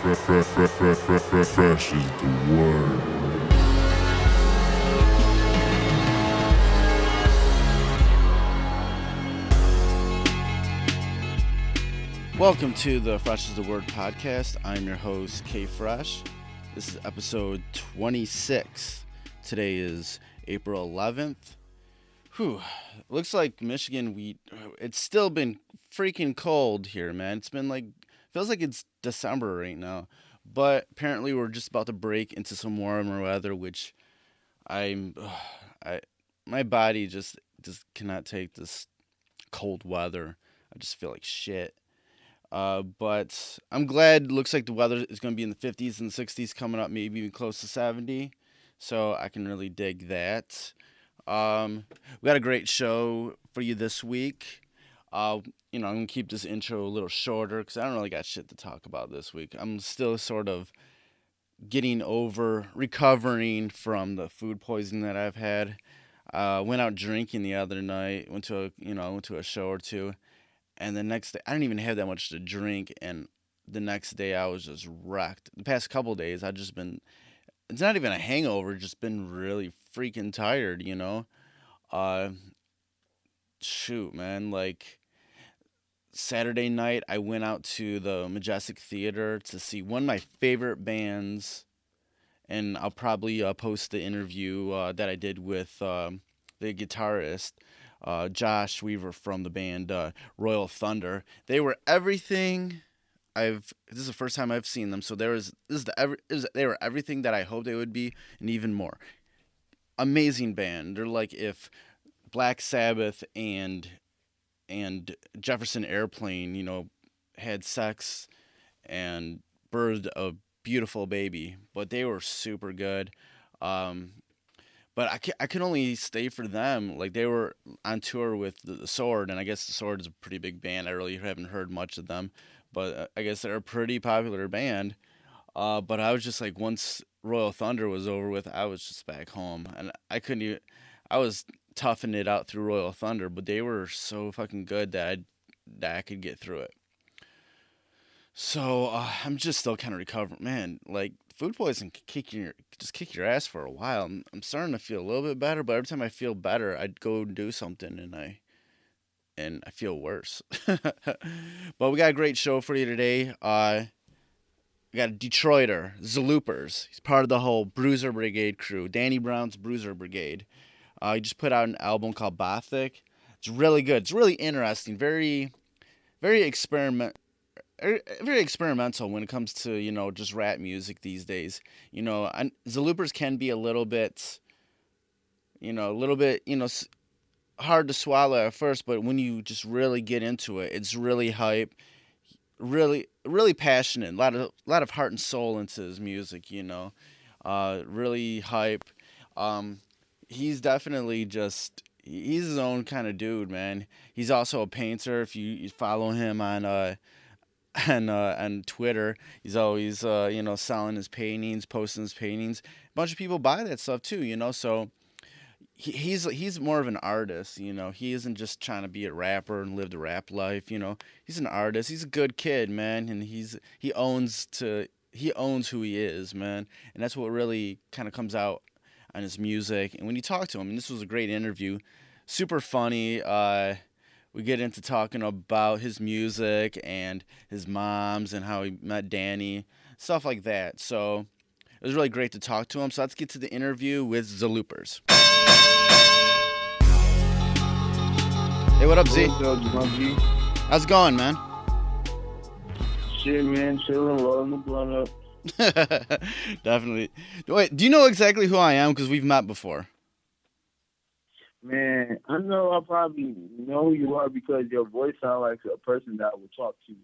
Fresh is the word. Welcome to the Fresh is the Word podcast. I'm your host, K Fresh. This is episode 26. Today is April 11th. Looks like Michigan, it's still been freaking cold here, man. It's been feels like it's December right now. But apparently we're just about to break into some warmer weather, which my body just cannot take this cold weather. I just feel like shit. But I'm glad. Looks like the weather is going to be in the 50s and 60s coming up, maybe even close to 70. So I can really dig that. We got a great show for you this week. I'm going to keep this intro a little shorter because I don't really got shit to talk about this week. I'm still sort of recovering from the food poisoning that I've had. Went out drinking the other night, went to a show or two. And the next day, I didn't even have that much to drink. And the next day, I was just wrecked. The past couple days, I've just been, it's not even a hangover, just been really freaking tired, Shoot, man. Saturday night, I went out to the Majestic Theater to see one of my favorite bands. And I'll probably post the interview that I did with the guitarist. Josh Weaver from the band Royal Thunder. They were everything this is the first time I've seen them, so they were everything that I hoped they would be and even more. Amazing band. They're like if Black Sabbath and Jefferson Airplane, had sex and birthed a beautiful baby, but they were super good. But I could only stay for them. They were on tour with the Sword, and I guess the Sword is a pretty big band. I really haven't heard much of them, but I guess they're a pretty popular band. But I was just once Royal Thunder was over with, I was just back home, and I couldn't even. I was toughing it out through Royal Thunder, but they were so fucking good that I could get through it. So I'm just still kind of recovering, man. Food poisoning can kick your ass for a while. I'm starting to feel a little bit better, but every time I feel better, I'd go and do something, and I feel worse. But we got a great show for you today. We got a Detroiter, Zelooperz. He's part of the whole Bruiser Brigade crew, Danny Brown's Bruiser Brigade. He just put out an album called Bothic. It's really good. It's really interesting. Very, very very experimental when it comes to, just rap music these days. Zelooperz can be a little bit, hard to swallow at first, but when you just really get into it, it's really hype, really, really passionate. A lot of heart and soul into his music, really hype. He's definitely he's his own kind of dude, man. He's also a painter. If you follow him on Twitter, he's always selling his paintings, posting his paintings. A bunch of people buy that stuff too, so he's more of an artist. He isn't just trying to be a rapper and live the rap life. He's an artist. He's a good kid, man, and he owns who he is, man, and that's what really kind of comes out on his music. And when you talk to him, and this was a great interview, super funny. We get into talking about his music and his moms and how he met Danny, stuff like that. So it was really great to talk to him. So let's get to the interview with Zelooperz. Hey, what up, Z? What's up, G? How's it going, man? Shit, man, chilling, rolling the blunt up. Definitely. Wait, do you know exactly who I am? Because we've met before. Man, I know I probably know who you are because your voice sounds like a person that I would talk to.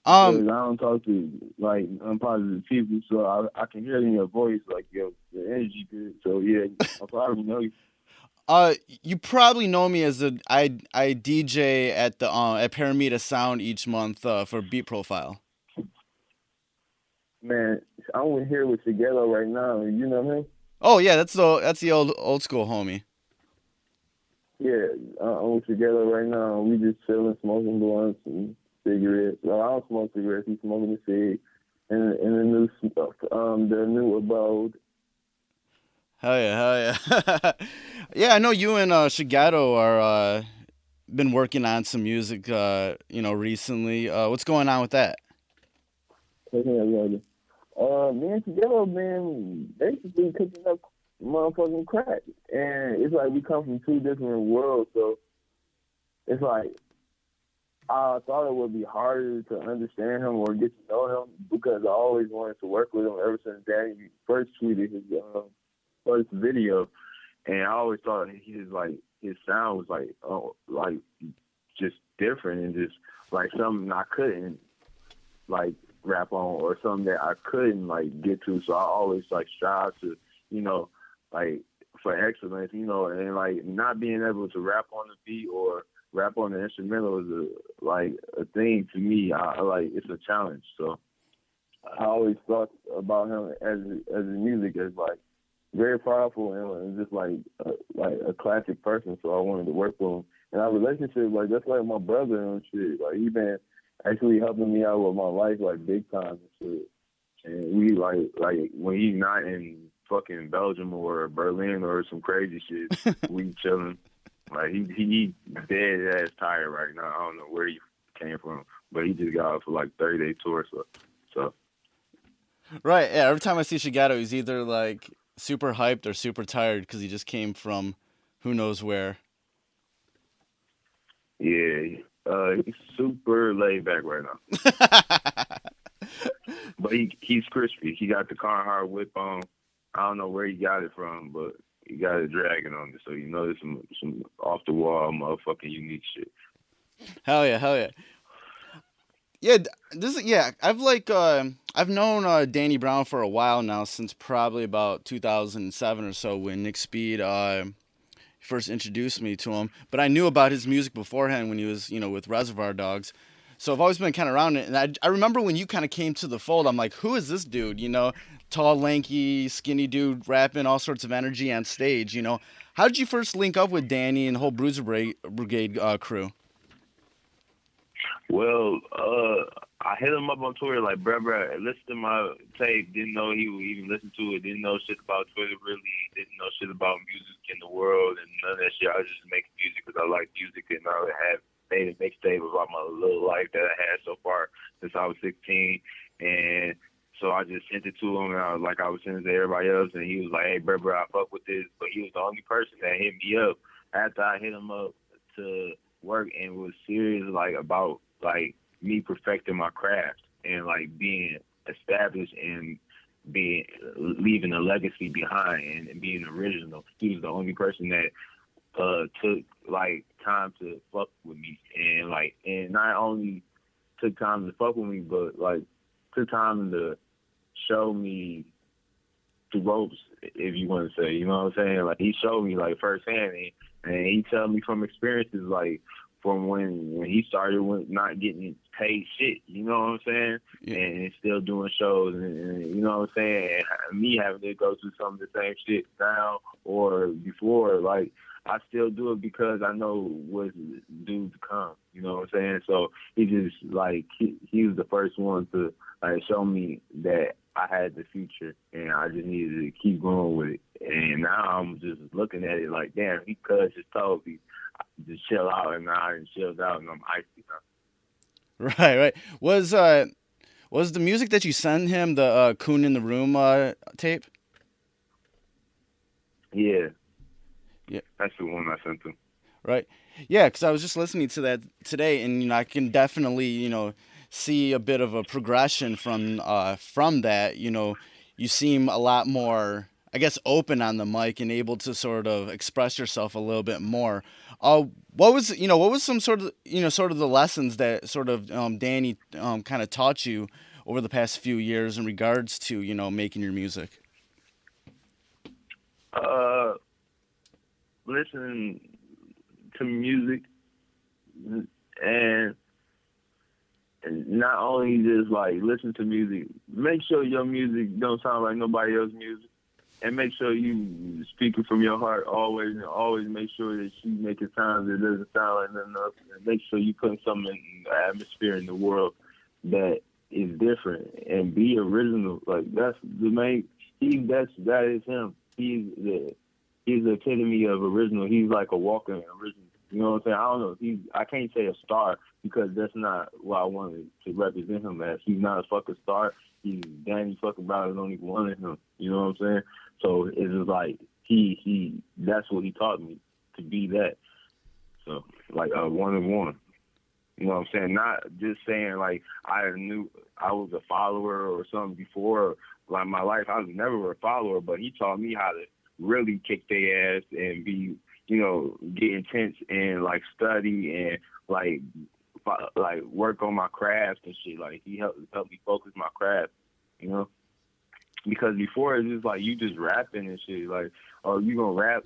I don't talk to unpositive people, so I can hear it in your voice, your energy good. So yeah, I probably know you. You probably know me as I DJ at the at Paramita Sound each month for Beat Profile. Man, I'm here with Together right now. You know him? Oh yeah, that's the old school homie. Yeah, I'm together right now. We just chilling, smoking blunts and cigarettes. Well, I don't smoke cigarettes. He's smoking a cig. in the new stuff, the new abode. Hell yeah, hell yeah. Yeah, I know you and Shigato are been working on some music, recently. What's going on with that? Taking it later. Me and Together been basically cooking up motherfucking crack, and it's like we come from two different worlds, so it's like I thought it would be harder to understand him or get to know him because I always wanted to work with him ever since Danny first tweeted his first video, and I always thought his sound was like just different and just like something I couldn't like rap on or something that I couldn't like get to. So I always like strive to, like for excellence, and like not being able to rap on the beat or rap on the instrumental is a thing to me. I like it's a challenge. So I always thought about him as a music as like very powerful and just like a classic person. So I wanted to work with him. And our relationship, like that's like my brother and shit. Like he been actually helping me out with my life like big time and shit. And we like when he's not in fucking Belgium or Berlin or some crazy shit, we chilling. Like he dead ass tired right now. I don't know where he came from, but he just got off for like 30-day tour. So Right. Yeah. Every time I see Shigato, he's either like super hyped or super tired because he just came from who knows where. yeah, he's super laid back right now. But he's crispy. He got the Carhartt whip on. I don't know where he got it from, but he got a dragon on it. So there's some off the wall motherfucking unique shit. Hell yeah, hell yeah. Yeah, I've known Danny Brown for a while now, since probably about 2007 or so when Nick Speed first introduced me to him. But I knew about his music beforehand when he was with Reservoir Dogs. So I've always been kind of around it, and I remember when you kind of came to the fold, I'm like, who is this dude? Tall, lanky, skinny dude rapping all sorts of energy on stage. How did you first link up with Danny and the whole Bruiser Brigade crew? Well, I hit him up on Twitter like, bruh, listen to my tape. Didn't know he would even listen to it. Didn't know shit about Twitter really. Didn't know shit about music in the world and none of that shit. I was just making music because I like music and I have made a mixtape about my little life that I had so far since I was 16. And so I just sent it to him and I was sending it to everybody else. And he was like, hey, bruh, I fuck with this. But he was the only person that hit me up after I hit him up to work and was serious about me perfecting my craft and being established and leaving a legacy behind and being original. He was the only person that took time to fuck with me and not only took time to fuck with me but took time to show me the ropes, if you want to say, you know what I'm saying? He showed me firsthand and he tell me from experiences from when he started with not getting paid shit, you know what I'm saying? Yeah. And still doing shows and you know what I'm saying? And me having to go through some of the same shit now or before, I still do it because I know what's due to come, you know what I'm saying? So he just he was the first one to show me that I had the future and I just needed to keep going with it. And now I'm just looking at it like, damn, he just told me just chill out, and now I chilled out and I'm icy now. Right. Was the music that you sent him the Coon in the Room tape? Yeah. Yeah. That's the one I sent him. Right. Yeah, because I was just listening to that today, and I can definitely see a bit of a progression from that. You seem a lot more, I guess, open on the mic and able to sort of express yourself a little bit more. What was some sort of the lessons that sort of Danny kind of taught you over the past few years in regards to making your music? Listening to music and not only just listen to music, make sure your music don't sound like nobody else's music, and make sure you speaking from your heart always, and always make sure that you make it sound that doesn't sound like nothing else, and make sure you put something in the atmosphere in the world that is different and be original. Like that's the main. That is him. He's the epitome of original. He's like a walking original. You know what I'm saying? I don't know. I can't say a star because that's not what I wanted to represent him as. He's not a fucking star. He's Danny fucking Brown. There's only one of him. You know what I'm saying? So it's just like he that's what he taught me to be that. So like a one and one. You know what I'm saying? Not just saying like I knew I was a follower or something before like my life. I was never a follower, but he taught me how to really kick their ass and be, you know, get intense and like study and like work on my craft and shit. Like he helped me focus my craft, you know. Because before it's just like you just rapping and shit. Like, oh, you gonna rap?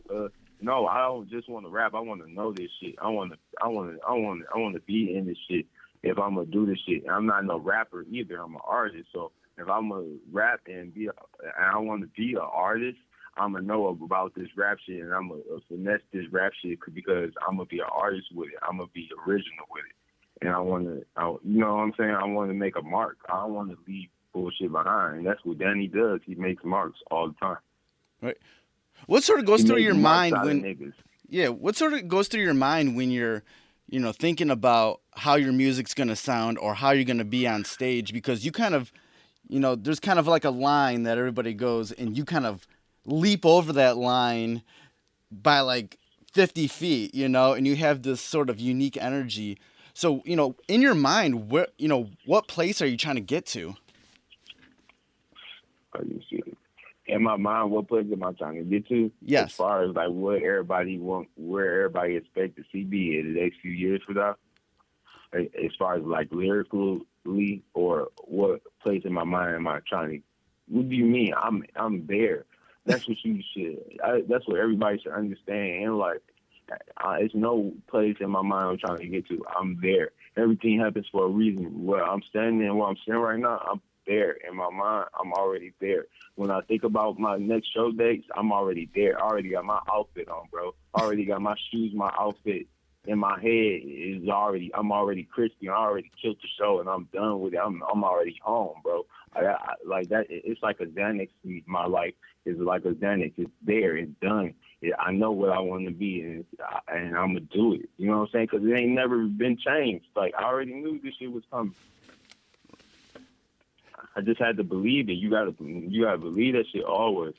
No, I don't just want to rap. I want to know this shit. I want to be in this shit. If I'm gonna do this shit, I'm not no rapper either. I'm an artist. So if I'm gonna rap and I want to be an artist, I'm gonna know about this rap shit and I'm gonna finesse this rap shit because I'm gonna be an artist with it. I'm gonna be original with it, and you know what I'm saying? I want to make a mark. I don't want to leave bullshit behind. And that's what Danny does. He makes marks all the time. Right. What sort of goes through your mind when? Yeah, what sort of goes through your mind when you're, you know, thinking about how your music's gonna sound or how you're gonna be on stage? Because you kind of, you know, there's kind of like a line that everybody goes, and you kind of leap over that line by like 50 feet, you know, and you have this sort of unique energy. So, you know, in your mind, what place are you trying to get to? In my mind, what place am I trying to get to? Yes. As far as like what everybody where everybody expect to see me in the next few years for that. As far as like lyrically, or what place in my mind am I trying to? What do you mean? I'm there. That's what you should. That's what everybody should understand. And like, it's no place in my mind I'm trying to get to. I'm there. Everything happens for a reason. Where I'm standing and where I'm sitting right now, I'm there. In my mind, I'm already there. When I think about my next show dates, I'm already there. I already got my outfit on, bro. I already got my shoes, my outfit. In my head I'm already crispy. I already killed the show and I'm done with it. I'm already home, bro. I like that. It's like a Xanax. My life is like a Xanax. It's there. It's done. I know what I want to be, and I'm gonna do it. You know what I'm saying? Because it ain't never been changed. Like I already knew this shit was coming. I just had to believe it. You gotta believe that shit always.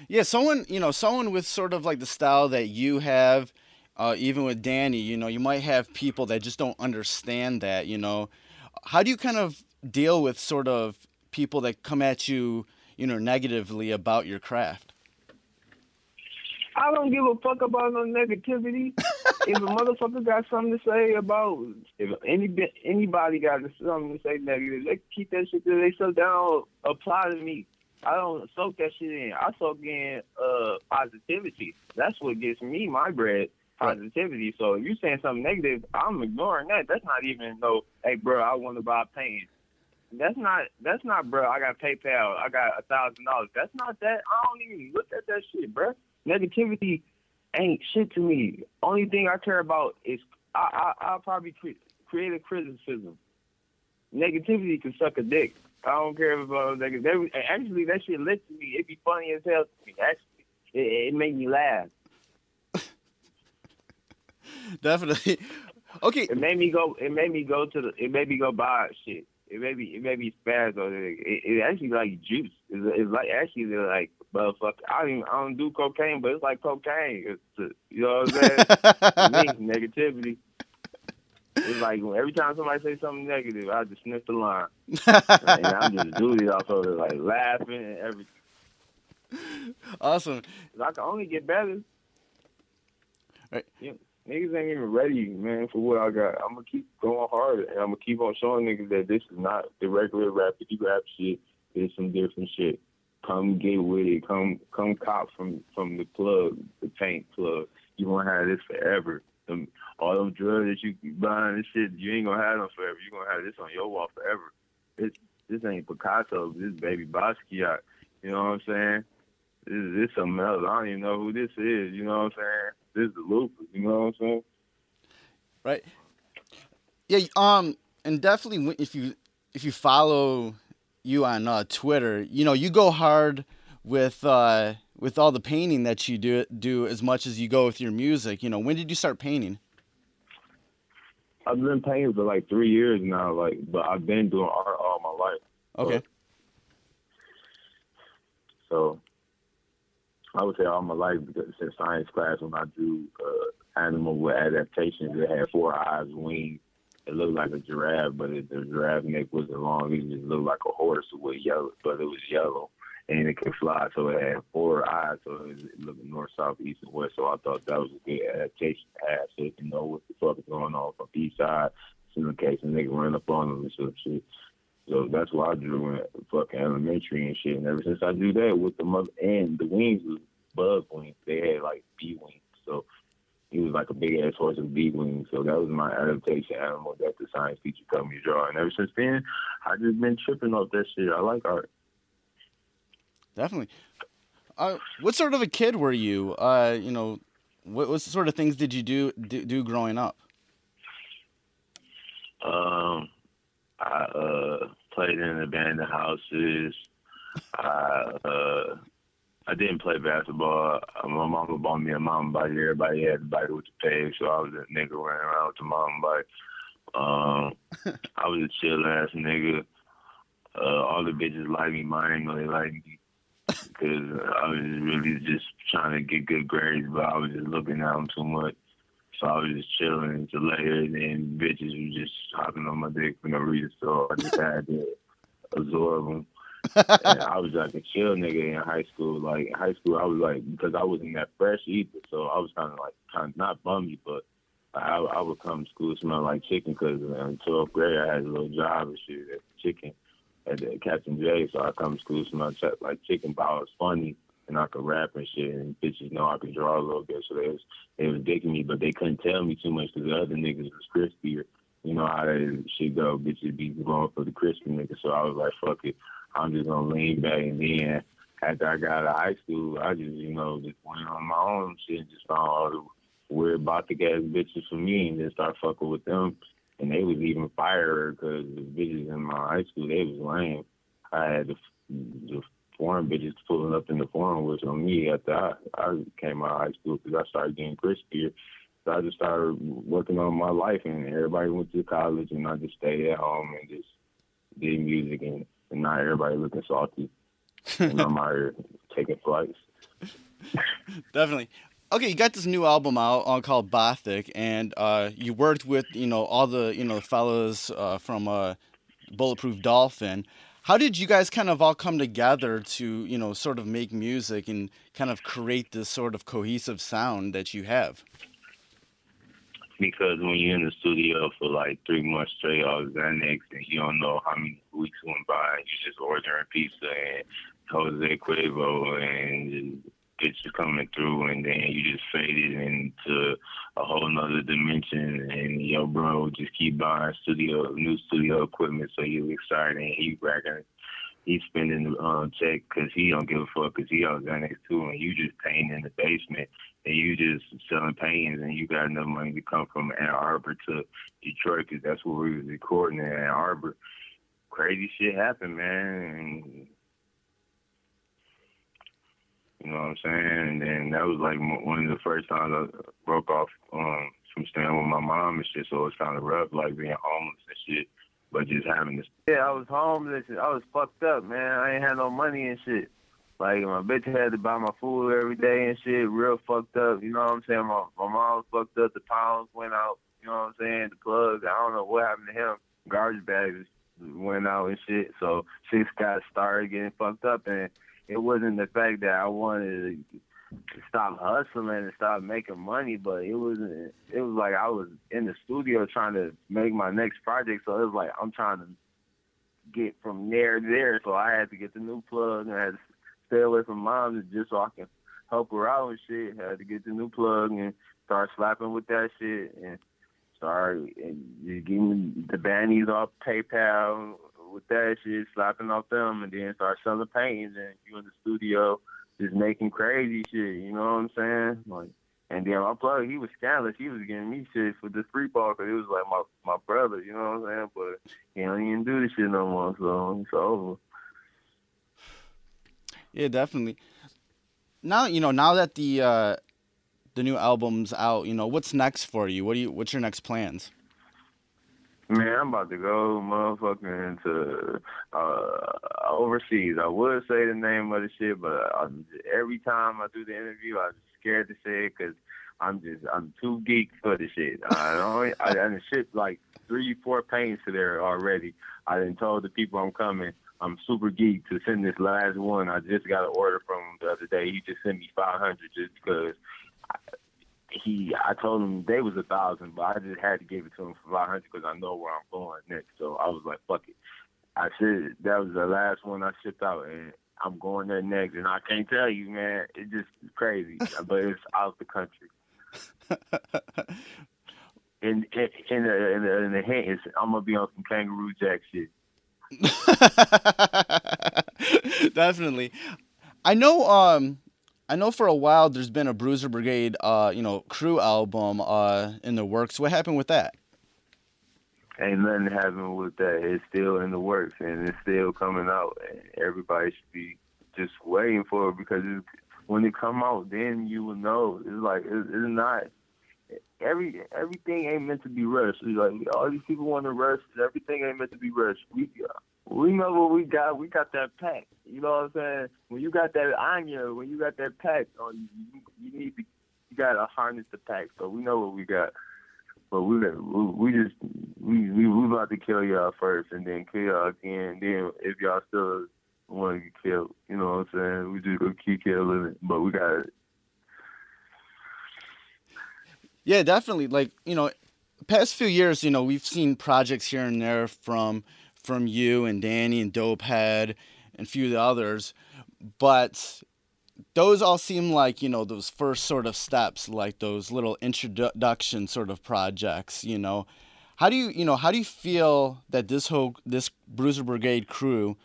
Yeah, someone with sort of like the style that you have, even with Danny, you know, you might have people that just don't understand that, you know. How do you kind of deal with sort of people that come at you, you know, negatively about your craft? I don't give a fuck about no negativity. If a motherfucker got something to say about, if anybody got something to say negative, they keep that shit to themselves. They don't apply to me. I don't soak that shit in. I soak in positivity. That's what gets me my bread, positivity. So if you saying something negative, I'm ignoring that. That's not even no, hey, bro, I want to buy a painting. That's not, bro, I got PayPal. I got $1,000. That's not that. I don't even look at that shit, bro. Negativity ain't shit to me. Only thing I care about is I'll probably create a criticism. Negativity can suck a dick. I don't care about negative. Actually, that shit lit to me. It'd be funny as hell to me. Actually, it made me laugh. Definitely. Okay. It made me go buy shit. It made me spaz on it. It actually like juice. It's like actually like motherfucker. I don't do cocaine, but it's like cocaine. You know what I'm saying? To me, negativity. It's like every time somebody say something negative, I just sniff the line. And I'm just doing it off of it, like laughing and everything. Awesome. I can only get better. Right. Yeah, niggas ain't even ready, man, for what I got. I'm going to keep going hard, and I'm going to keep on showing niggas that this is not the regular rappity rap shit. There's some different shit. Come get with it. Come cop from the plug, the paint plug. You won't have this forever. All them drugs that you keep buying and shit, you ain't gonna have them forever. You gonna have this on your wall forever. This ain't Picasso. This Baby Basquiat. You know what I'm saying? This something else. I don't even know who this is. You know what I'm saying? This is Zelooperz. You know what I'm saying? Right. Yeah. And definitely if you follow you on Twitter, you go hard with all the painting that you do as much as you go with your music. When did you start painting? I've been painting for like 3 years now, but I've been doing art all my life. Okay. So I would say all my life, because since science class when I drew animal with adaptations, it had 4 eyes, wings. It looked like a giraffe, but the giraffe neck wasn't long. It just looked like a horse with yellow, but it was yellow, and it could fly. So it had 4 eyes, so it looked north, south, east, and west. So I thought that was a good adaptation to have, so you can know what the fuck is going on from each side, just in case a nigga run up on them and some shit. So that's why I drew in fucking elementary and shit. And ever since I drew that with the mother, and the wings was bug wings, they had like bee wings. So he was like a big ass horse with bee wings. So that was my adaptation animal that the science teacher told me to draw. And ever since then, I just been tripping off that shit. I like art. Definitely. What sort of a kid were you? What sort of things did you do growing up? I played in abandoned houses. I didn't play basketball. My mama bought me a mountain bike. Everybody had to bike with the peg, so I was a nigga running around with the mountain bike. I was a chill ass nigga. All the bitches like me, mine ain't gonna like me, because I was really just trying to get good grades, but I was just looking at them too much. So I was just chilling until later, and then bitches were just hopping on my dick for no reason. So I just had to absorb them. And I was like a chill nigga in high school. Like in high school, I was like, because I wasn't that fresh either, so I was kind of not bummy, but I would come to school smelling like chicken, because in 12th grade I had a little job and shit at chicken at the Captain J. So I come to school smelling like chicken, but I was funny and I could rap and shit, and bitches know I could draw a little bit, so they was digging me, but they couldn't tell me too much because the other niggas was crispier. You know how that shit go, bitches be going for the crispy niggas. So I was like, fuck it, I'm just gonna lean back. And then after I got out of high school, I just just went on my own shit and just found all the weird Baltic ass bitches for me, and then start fucking with them. And they was even fire, because the bitches in my high school, they was lame. I had the foreign bitches pulling up in the foreign was on me after I came out of high school, because I started getting crispier. So I just started working on my life, and everybody went to college, and I just stayed at home and just did music, and not everybody looking salty. And I'm out here taking flights. Definitely. Okay, you got this new album out called Bothic, and you worked with all the fellas from Bulletproof Dolphin. How did you guys kind of all come together to sort of make music and kind of create this sort of cohesive sound that you have? Because when you're in the studio for like 3 months straight, all Xanax, and you don't know how many weeks went by, and you're just ordering pizza and Jose Cuervo and bitches coming through, and then you just faded into a whole nother dimension, and your bro just keep buying new studio equipment, so you excited, and he's spending the check because he don't give a fuck, because he on Xanax too, and you just painting in the basement, and you just selling paintings, and you got enough money to come from Ann Arbor to Detroit, because that's where we was recording in Ann Arbor. Crazy shit happened, man, and you know what I'm saying? And then that was like one of the first times I broke off from staying with my mom and shit, so it's kind of rough, like being homeless and shit, but just having this. Yeah, I was homeless. I was fucked up, man. I ain't had no money and shit. Like, my bitch had to buy my food every day and shit, real fucked up. You know what I'm saying? My mom was fucked up. The pounds went out. You know what I'm saying? The plugs, I don't know what happened to him. Garbage bags went out and shit. So shit got started getting fucked up. And it wasn't the fact that I wanted to stop hustling and stop making money, but it was like I was in the studio trying to make my next project. So it was like I'm trying to get from there to there. So I had to get the new plug, and I had to stay away from mom just so I can help her out and shit. I had to get the new plug and start slapping with that shit, and start just getting the bandies off PayPal with that shit, slapping off them, and then start selling paintings, and you in the studio just making crazy shit, you know what I'm saying? Like, And then my brother, he was scandalous. He was giving me shit for this free ball because it was like my brother, you know what I'm saying? But he don't even do this shit no more, so it's over. Yeah, definitely. Now now that the new album's out, what's next for you? What's your next plans? Man, I'm about to go motherfucking to overseas. I would say the name of the shit, but every time I do the interview, I'm scared to say it because I'm too geek for the shit. I done shipped like 3-4 paints to there already. I done told the people I'm coming. I'm super geek to send this last one. I just got an order from him the other day. He just sent me 500 just because I told him they was 1,000, but I just had to give it to him for 500 because I know where I'm going next. So I was like, fuck it. I said that was the last one I shipped out, and I'm going there next. And I can't tell you, man, it's just crazy, but it's out the country. In the hint is I'm gonna be on some Kangaroo Jack shit. Definitely. I know. I know for a while there's been a Bruiser Brigade, crew album, in the works. What happened with that? Ain't nothing happened with that. It's still in the works and it's still coming out. And everybody should be just waiting for it because when it come out, then you will know. It's like it's not. Everything ain't meant to be rushed. It's like all these people want to rush. Everything ain't meant to be rushed. We know what we got. We got that pack. You know what I'm saying? When you got that onion, when you got that pack, you gotta harness the pack. So we know what we got. But we about to kill y'all first, and then kill y'all again. Then if y'all still want to get killed, you know what I'm saying? We just gonna keep killing it. But we got it. Yeah, definitely. Like, past few years, we've seen projects here and there from you and Danny and Dopehead and a few of the others, but those all seem like, those first sort of steps, like those little introduction sort of projects. How do you feel that this Bruiser Brigade crew,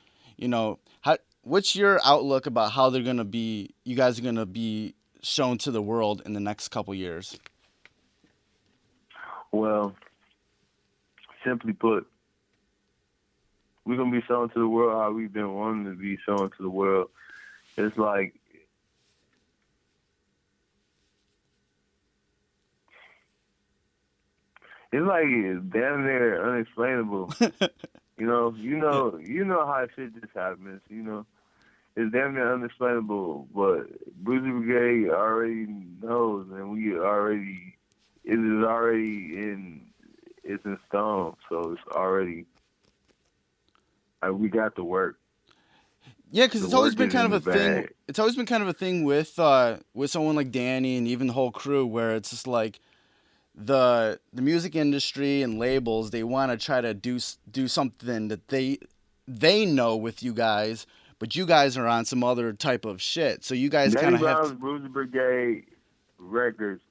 what's your outlook about how you guys are gonna be shown to the world in the next couple years? Well, simply put, we're going to be shown to the world how we've been wanting to be shown to the world. It's like, damn near unexplainable. you know how shit just happens, It's damn near unexplainable, but Bruiser Brigade already knows, and it's in stone, so it's already, we got the work. Yeah, because it's always been kind of a thing. It's always been kind of a thing with someone like Danny and even the whole crew, where it's just like the music industry and labels, they want to try to do something that they know with you guys, but you guys are on some other type of shit. So you guys kind of have to... Bruiser Brigade Records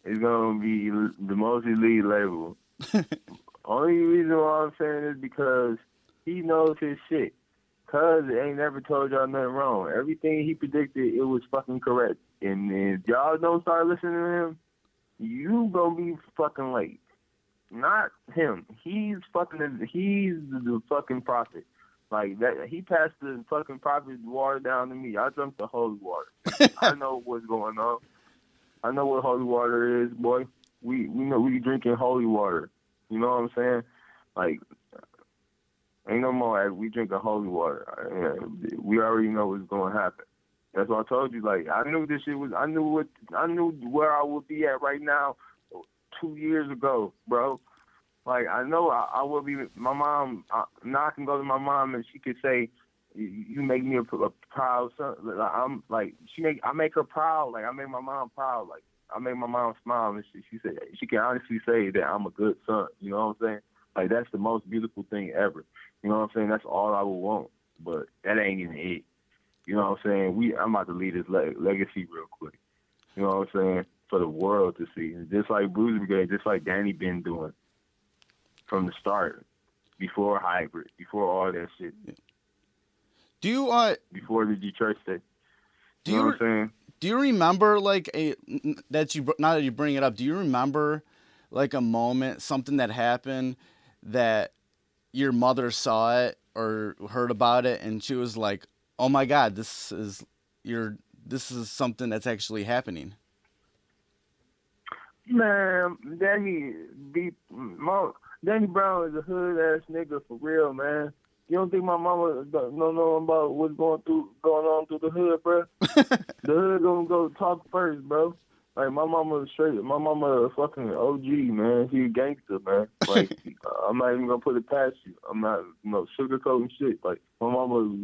is gonna be the most elite label. Only reason why I'm saying is because he knows his shit. Cuz ain't never told y'all nothing wrong. Everything he predicted, it was fucking correct. And if y'all don't start listening to him, you gonna be fucking late. Not him. He's the fucking prophet. Like that, he passed the fucking prophet water down to me. I drank the holy water. I know what's going on. I know what holy water is, boy. We know we drinking holy water. You know what I'm saying? Like, ain't no more. We drinking holy water. We already know what's going to happen. That's what I told you. Like, I knew this shit was. I knew where I would be at right now 2 years ago, bro. Like, I know I will be. My mom. Now I can go to my mom and she could say, "You make me a proud son." I'm like, I make her proud. Like, I make my mom proud. Like, I make my mom smile, and she said she can honestly say that I'm a good son. You know what I'm saying? Like, that's the most beautiful thing ever. You know what I'm saying? That's all I would want. But that ain't even it. You know what I'm saying? I'm about to leave this legacy real quick. You know what I'm saying? For the world to see. Just like Bruiser Brigade, just like Danny been doing from the start, before Hybrid, before all that shit. Do you before the Detroit state. You know what I'm saying? Do you remember like now that you bring it up? Do you remember like a moment, something that happened that your mother saw it or heard about it, and she was like, "Oh my God, this is something that's actually happening." Man, Danny Brown is a hood ass nigga for real, man. You don't think my mama don't know about what's going on through the hood, bro? The hood gonna go talk first, bro. Like my mama a fucking OG, man. She a gangster, man. Like I'm not even gonna put it past you. I'm not, sugarcoating shit. Like my mama,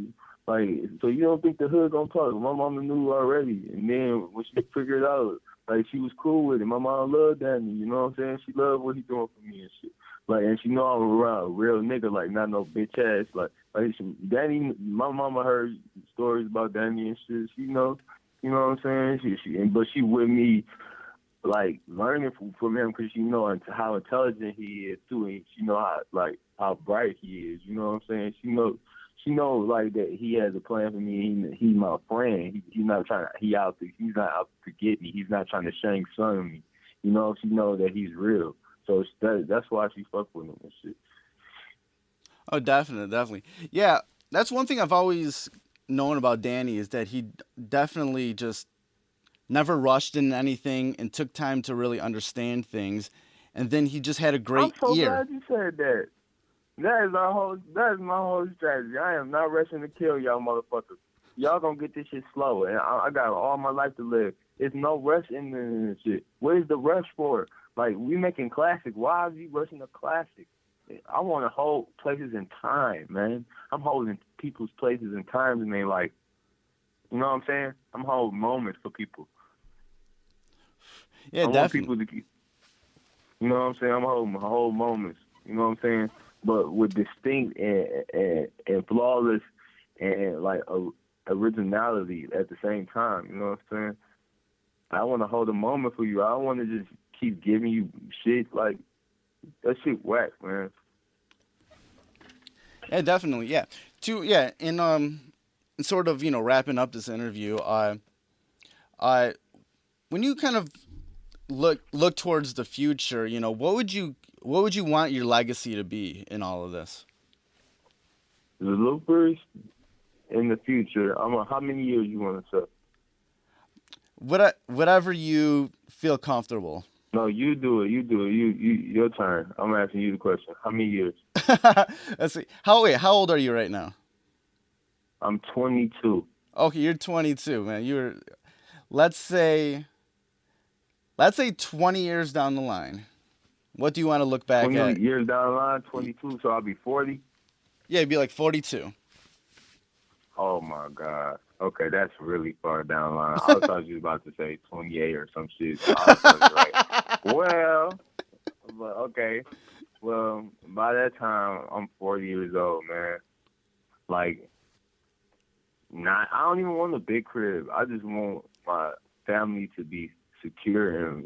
like, so you don't think the hood gonna talk? My mama knew already, and then when she figured out, like she was cool with it. My mom loved Danny, you know what I'm saying? She loved what he doing for me and shit. Like, and she know I'm around a real nigga, like not no bitch ass. Like Danny, my mama heard stories about Danny and shit. She know. You know what I'm saying? But she with me, like learning from him because she know how intelligent he is too, and she know how bright he is. You know what I'm saying? She know like that he has a plan for me. He's my friend. He's not he's not out to get me. He's not trying to shank son me. You know, she know that he's real. So that's why she fuck with him and shit. Oh, definitely. Yeah, that's one thing I've always known about Danny is that he definitely just never rushed in anything and took time to really understand things. And then he just had a great I'm so ear. glad you said that. That is my whole strategy. I am not rushing to kill y'all motherfuckers. Y'all gonna get this shit slow, and I got all my life to live. It's no rush in this shit. What is the rush for? Like, we making classic. Why is he rushing a classic? I want to hold places in time, man. I'm holding people's places and times in their life. You know what I'm saying? I'm holding moments for people. Yeah, I definitely. want people to keep, you know what I'm saying? I'm holding whole moments. You know what I'm saying? But with distinct and flawless and like originality at the same time. You know what I'm saying? I want to hold a moment for you. I don't want to just keep giving you shit like that shit whack, man. Yeah, definitely. Yeah. And sort of, wrapping up this interview, when you kind of look towards the future, what would you want your legacy to be in all of this? Zelooperz in the future. How many years you want to say? Whatever you feel comfortable. No, you do it. Your turn. I'm asking you the question. How many years? Let's see. How old are you right now? I'm 22. Okay, you're 22, man. Let's say 20 years down the line. What do you want to look back 20 at? years down the line, 22, so I'll be 40? Yeah, it'd be like 42. Oh, my God. Okay, that's really far down the line. I thought you was about to say 28 or some shit. I was right. Well, but okay. Well, by that time, I'm 40 years old, man. Like, I don't even want a big crib. I just want my family to be secure and,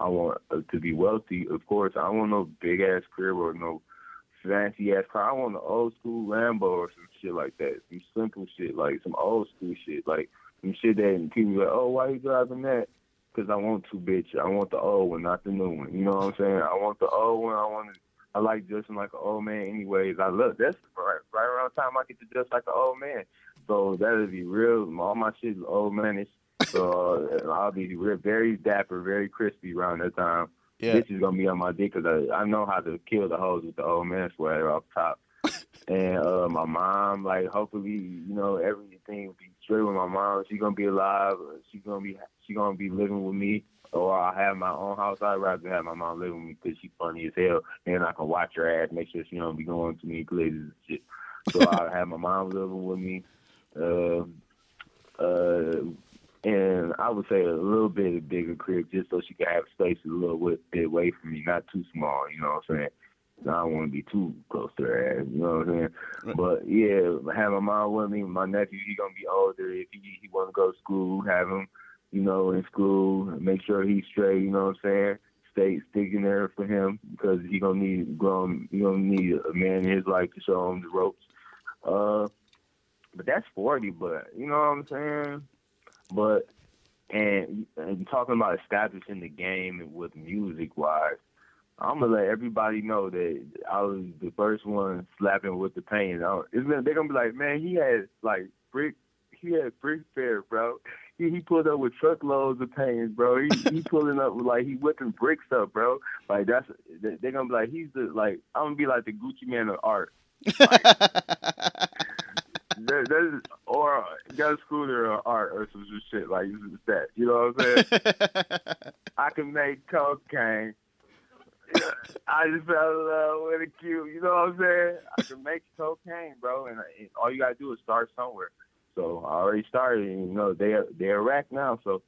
I want to be wealthy. Of course, I don't want no big-ass crib or no fancy-ass car. I want an old-school Lambo or some shit like that. Some simple shit, like some old-school shit. Like some shit that people be like, oh, why you driving that? Because I want to, bitch. I want the old one, not the new one. You know what I'm saying? I want the old one. I like dressing like an old man anyways. That's right around the time I get to dress like an old man. So that'll be real. All my shit is old manish. So I'll be very dapper, very crispy around that time. Yeah. Bitch is going to be on my dick because I know how to kill the hoes with the old man swagger off top. And my mom, like, hopefully, everything will be straight with my mom. She's going to be alive. She's going to be living with me. Or I'll have my own house. I'd rather have my mom live with me because she's funny as hell. And I can watch her ass, make sure she don't be going to me places and shit. So I'll have my mom living with me. And I would say a little bit bigger crib just so she can have space a little bit away from me, not too small, you know what I'm saying? I don't want to be too close to her ass, you know what I'm saying? Right. But yeah, have my mom with me. My nephew, he gonna be older. If he want to go to school, have him, in school. Make sure he's straight, you know what I'm saying? Sticking there for him because he gonna need a man in his life to show him the ropes. But that's 40. But you know what I'm saying? But And talking about establishing the game with music-wise, I'm going to let everybody know that I was the first one slapping with the pain. They're going to be like, man, he had brick fair, bro. He pulled up with truckloads of pains, bro. He pulling up with, he whipping bricks up, bro. They're going to be like, I'm going to be like the Gucci man of art. Or got a scooter or art or some shit like that. You know what I'm saying? I can make cocaine. I just fell in love with a cute. You know what I'm saying? I can make cocaine, bro, and all you gotta do is start somewhere. So I already started. And, they're racked now. So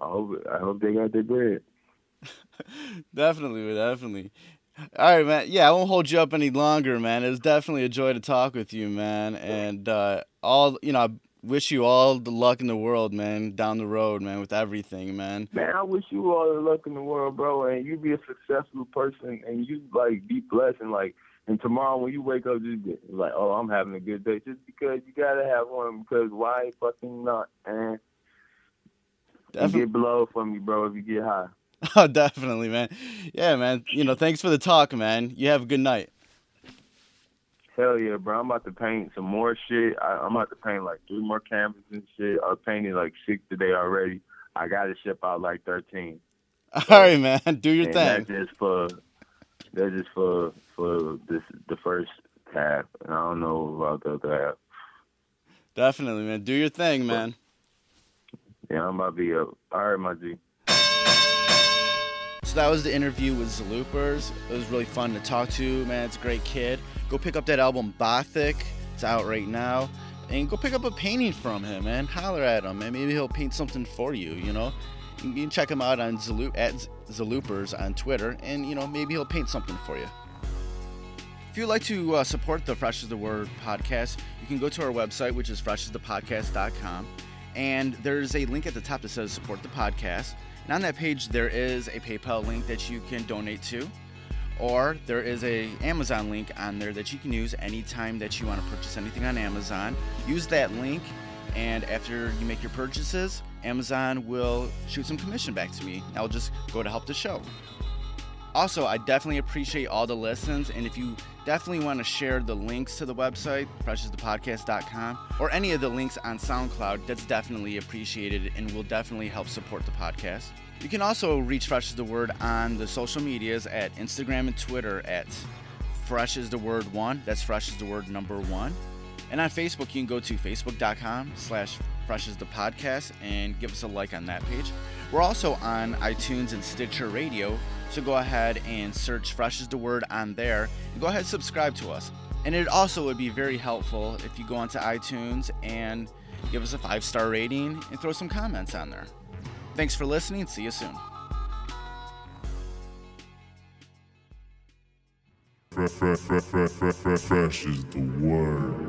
I hope they got their bread. Definitely. All right, man. Yeah, I won't hold you up any longer, man. It was definitely a joy to talk with you, man. And I wish you all the luck in the world, man, down the road, man, with everything, man. Man, I wish you all the luck in the world, bro, and you be a successful person, and you be blessed, and tomorrow when you wake up, just be like, oh, I'm having a good day, just because you gotta have one. Because why fucking not? And get below for me, bro, if you get high. Oh, definitely, man. Yeah, man. Thanks for the talk, man. You have a good night. Hell yeah, bro. I'm about to paint some more shit. I'm about to paint 3 more canvases and shit. I painted 6 today already. I got to ship out 13. All right, man. Do your thing. That's just for the first half. And I don't know about the other half. Definitely, man. Do your thing, man. Yeah, I'm about to be up. All right, my G. So that was the interview with Zelooperz. It was really fun to talk to, man. It's a great kid. Go pick up that album Bothic. It's out right now. And go pick up a painting from him, man. Holler at him, man. Maybe he'll paint something for you, You can check him out on at Zelooperz on Twitter, and, maybe he'll paint something for you. If you'd like to support the Fresh is the Word podcast, you can go to our website, which is freshasthepodcast.com. And there's a link at the top that says support the podcast. And on that page, there is a PayPal link that you can donate to, or there is a Amazon link on there that you can use anytime that you want to purchase anything on Amazon. Use that link, and after you make your purchases, Amazon will shoot some commission back to me. I'll just go to help the show. Also, I definitely appreciate all the listens, and if you definitely want to share the links to the website, freshasthepodcast.com, or any of the links on Soundcloud, that's definitely appreciated and will definitely help support the podcast. You can also reach Fresh is the Word on the social medias at Instagram and Twitter at Fresh is the Word 1. That's Fresh is the Word number 1. And on Facebook, you can go to facebook.com/FreshIsThePodcast and give us a like on that page. We're also on iTunes and Stitcher Radio, so go ahead and search Fresh is the Word on there and go ahead and subscribe to us. And it also would be very helpful if you go onto iTunes and give us a 5-star rating and throw some comments on there. Thanks for listening. See you soon. Fresh is the word.